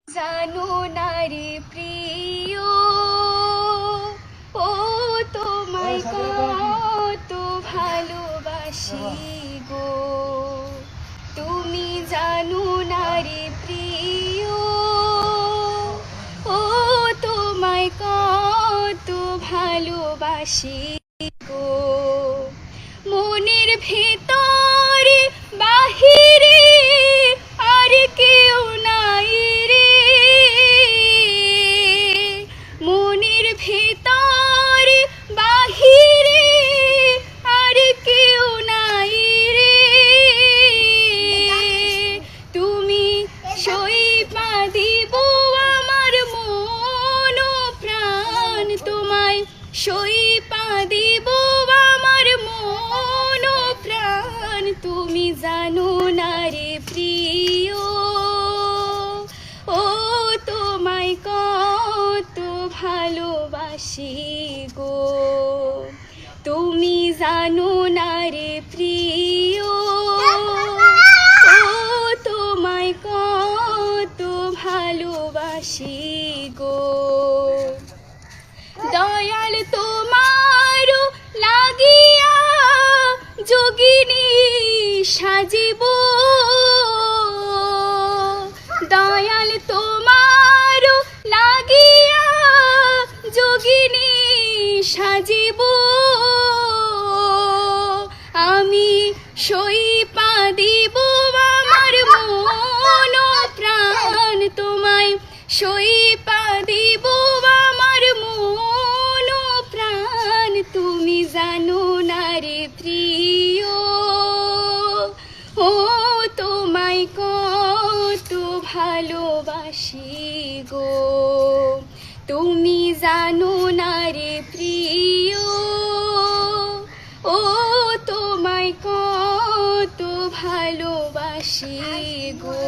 জানো না রে প্রিয়, ও তোমায় কত ভালোবাসি গো। তুমি জানো না রে প্রিয়, ও তোমায় কত ভালোবাসি গো। মনের ভেতরে বাহিরে আর কেউ নাই রে, মনের ভেতরে বাহিরে আর কেউ নাই রে। তুমি সইপা দিব আমার মন প্রাণ, তোমায় সইপা দিব আমার মন প্রাণ। তুমি জানো না রে প্রিয়, ও তোমায় কত ভালোবাসি গো। তুমি জানো না রে প্রিয়, ও তোমায় কত ভালোবাসি গো। দয়াল তোমার লাগিয়া যোগিনী সাজিব, দয়াল তোমার লাগিয়া যোগিনী সাজিব। আমি সইপা দিব আমার মন প্রাণ, তোমায় সইপা দিব আমার মন প্রাণ। তুমি জানো না রে প্রিয়, ও তোমায় কত ভালোবাসি গো। তুমি জানো না রে প্রিয়, ও তোমায় কত ভালোবাসি গো।